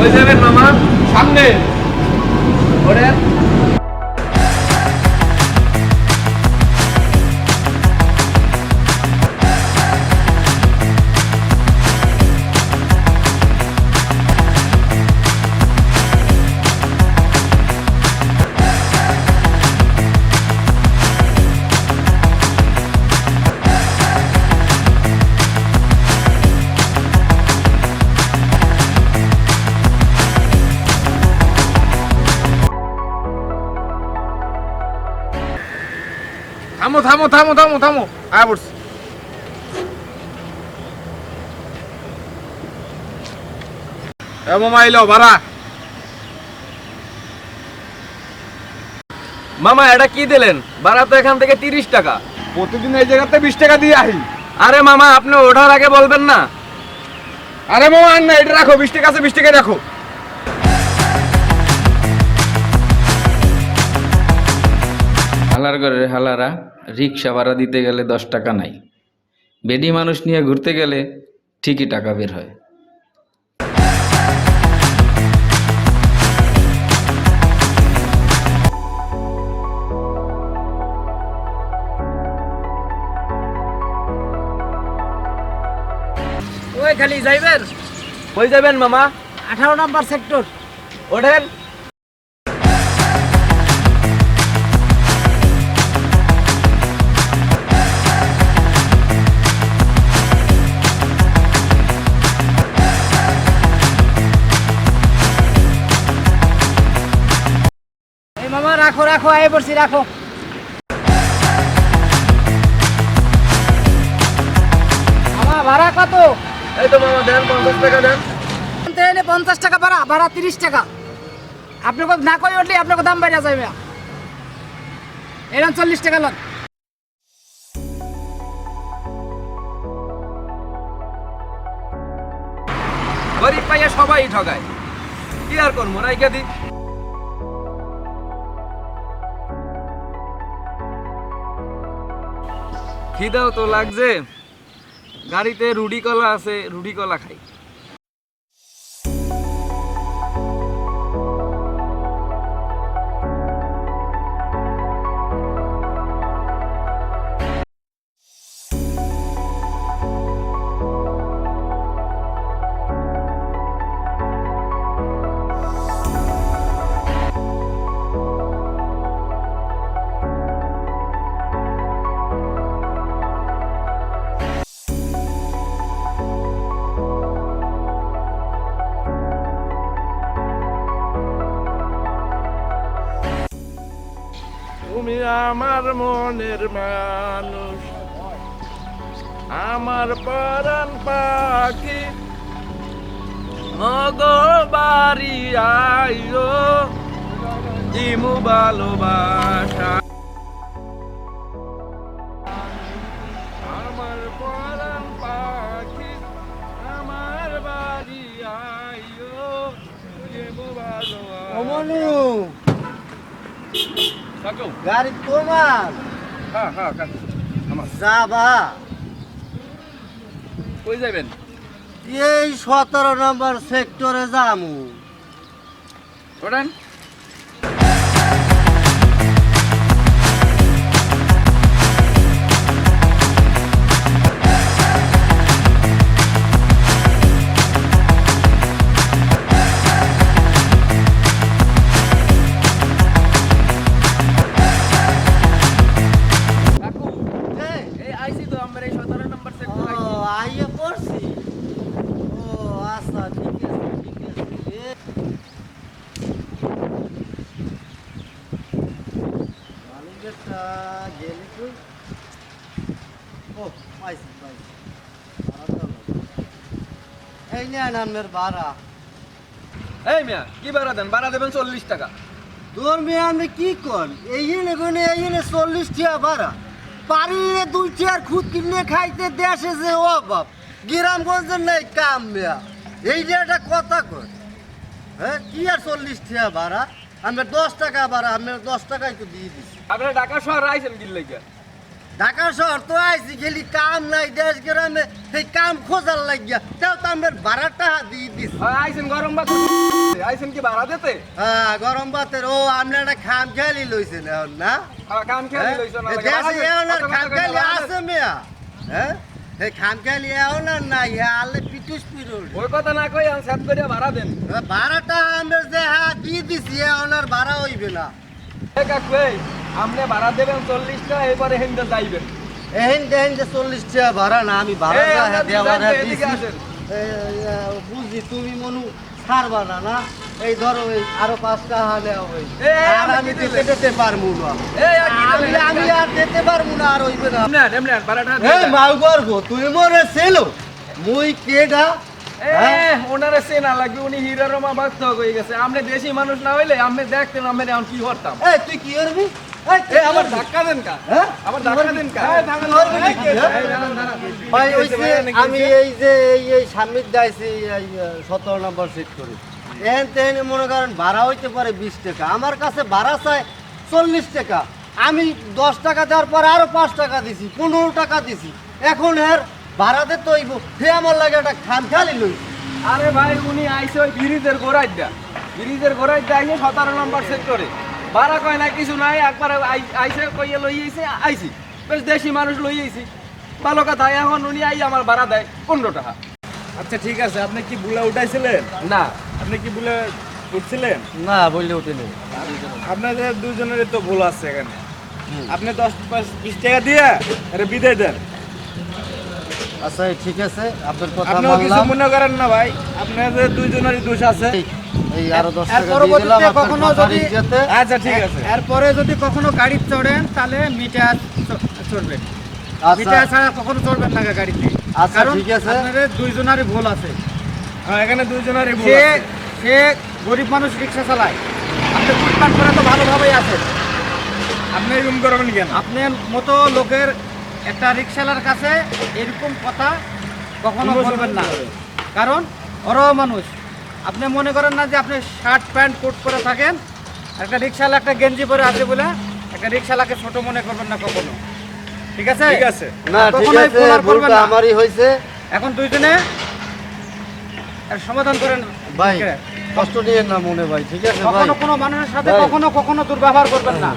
কই যাবেন মামা? সামনে ওরেন। থামো থামো থামো থামো থামো, আয় পড়ছি। মামা এলো ভাড়া। মামা এটা কি দিলেন? ভাড়া তো এখান থেকে 30 টাকা। প্রতিদিন এই জায়গাতে 20 টাকা দিয়ে আহি। আরে মামা আপনি ওঠার আগে বলবেন না? আরে মামা আর না, এটা রাখো, 20 টাকা আছে, 20 টাকা রাখো। হালার ঘরের হালারা রিক্সা ভাড়া দিতে গেলে 10 টাকা নাই, বেডি মানুষ নিয়ে ঘুরতে গেলে ঠিকই টাকা বের হয়। ওই খালি যাইবেন? কই যাবেন মামা? 18 নাম্বার সেক্টর। ওঠেন। এই মামা রাখো রাখো, আয় পড়ছি, রাখো। মামা ভাড়া কত? এই তো মামা দেন 50 টাকা দেন। 50 টাকা ভাড়া, ভাড়া 30 টাকা। আপনি না কই উঠলে আপনাকে দাম বাইরে যাবে। এরকম 40 টাকা লন। গরিব পাইয়া সবাই ঠগায়, কি আর করবো, রাইখা দি। খিদাও তো লাগছে, গাড়িতে রুটি কলা আছে, রুটি কলা খাই। তুমি আমার মনের মানুষ, আমার পরাণ পাখি, মগো বাড়ি আইও দিমু ভালোবাসা। আমার পরাণ পাখি, আমার বাড়ি আইও, দেবো ভালোবাসা। অমনু কাকু, গাড়ি তোমার? হ্যাঁ হ্যাঁ কাকু, যাবা? কই যাবেন? এই 17 নাম্বার সেক্টরে যামু। ওঠেন। কাকু, এই আইছি তো আমরা এই 17 নম্বর ও সেক্টর। আইয়ে পড়ছি। ও আচ্ছা, ঠিক আছে ঠিক আছে। মালিকটা গেলি তুই? ও পাইছি পাইছি। এই নেন আপনার ভাড়া। এই মিয়া কি ভাড়া দেন? ভাড়া দেবেন 40 টাকা। তোর মেয়ে আমি কি কর? এই গুনে 40 টাকা ভাড়া। পারিয়ে 2 চেয়ার খুদ কিনে খাইতে দেশে যে অভাব, গ্রামগঞ্জের নাই কাম মেয়া। এই যে একটা কথা কর, হ্যাঁ কি আর 40 টাকা ভাড়া? আমি 10 টাকা ভাড়া, আমি 10 টাকাই তো দিয়ে দিছি। আপনারা ঢাকা শহরে আইছেন কি লাগা? ঢাকা শহর তো আইছি খেলি কাম নাই দেশ গ্রামে সেই কাম খোঁজার লাগিয়া তাও তো আমার ভাড়াটা দিয়ে দিস আইছেন গরম ভাত আইছেন কি ভাড়া দিতে হ্যাঁ গরম ভাতের ও আপনি একটা খাম খেয়ালি লইছেন এখন না কাম খেয়ে লইছো না দেশে এখন আর খাম খেয়ালি আছে মেয়া হ্যাঁ এই খাম খেয়ালি এখন আর নাই আলে পিটুস পিরুল ওই কথা না কই আমি সেট করে ভাড়া দেন ভাড়াটা আমরা যে হ্যাঁ দিয়ে দিছি এখন আর ভাড়া হইবে না এ কাকু এই আপনি ভাড়া দেবেন 40 টাকা এবারে হেন্দে যাইবেন এহেন দেহেন যে 40 টাকা ভাড়া না আমি ভাড়া এই, আমরা দেওয়ার দুজন এদিকে দিছি আসেন। বুঝি তুমি মনু ছাড়বা না না এই ধরো এই আরো 5 টাকা নেওয়া হই এই, আর আমি কি দিতে দিতে পারবো না এই আর কি আমি আমি আর দিতে পারবো না আর হইবে না এমনি ভাড়াটা এই মাল করব তুই মরে ছেলো মুই কেডা ওনারে চেনা লাগবে উনি হিরোর মা ভক্ত হয়ে গেছে আপনি দেশি মানুষ না হইলে আপনি দেখতেন আমি এখন কি করতাম এই তুই কি করবি এ আমার ধাক্কা দেন কা হ্যাঁ আমার ধাক্কা দেন কা ভাই হইছে আমি এই যে এই সামনে যাইছি এই 17 নম্বর সিট করি এন তেন মনে করেন ভাড়া হইতে পারে 20 টাকা আমার কাছে ভাড়া চাই 40 টাকা আমি 10 টাকা দেওয়ার পর আরো 5 টাকা দিছি 15 টাকা দিছি এখন এর ভাড়া দিতে হইব হে আমার লাগে একটা খাম খালি লই আরে ভাই উনি আইছে ওই ব্রিজের গোড়াইটা আইছে 17 নম্বর সেক্টরে ভাড়া কয় না কিছু নাই একবার আইছে কইয়ে লই আইছি বেশ দেশি মানুষ লই আইছি ভালো কথা এখন উনি আই আমার ভাড়া দেয় 15 টাকা আচ্ছা ঠিক আছে আপনি কি বুলা উঠাইছিলেন না আপনি কি বুলা উঠছিলেন না বললে উঠেনি আপনাদের দুজনেরই তো ভুল আছে এখানে আপনি 10-20 টাকা দিয়ে আরে বিদায় দেন আচ্ছা ঠিক আছে আপনার কথা আপনিও কিছু মানলাম মনে করেন না ভাই আপনাদের দুইজনেরই দোষ আছে এই আরো 10 এর টাকা দিয়ে পরবর্তীতে দিলাম কখনো আপনার যদি- ইজ্জতে আচ্ছা ঠিক আছে এরপরে যদি কখনো গাড়ি চড়েন তাহলে মিটার চড়বেন আচ্ছা মিটার ছাড়া কখনো চড়বেন না গাড়িতে আচ্ছা, কারণ ঠিক আছে। আপনাদের দুইজনারই ভুল আছে হ্যাঁ, এখানে দুইজনেরই ভুল সে আছে। সে গরিব মানুষ রিক্সা চালায় আপনি ফুটপাত করে তো ভালোভাবেই আছেন আপনি রুম করবেন কেন আপনার মতো লোকের একটা রিক্সাওয়ালার কাছে এরকম কথা কখনো বলবেন না কারণ ওরাও মানুষ আপনি মনে করেন না যে আপনি শার্ট প্যান্ট কোট করে থাকেন একটা রিক্সাওয়ালা একটা গেঞ্জি পরে আছে বলে একটা রিক্সাওয়ালাকে ছোট মনে করবেন না কখনো ঠিক আছে ঠিক আছে না ঠিক কখনোই আছে ভুল আর করবেন ভুলটা না। আমারই হয়েছে এখন দুইজনে এর সমাধান করেন ভাই কষ্ট নিয়েন না মনে ভাই ঠিক আছে ভাই কখনো কোনো মানুষের সাথে ভাই। কখনো দুর্ব্যবহার করবেন না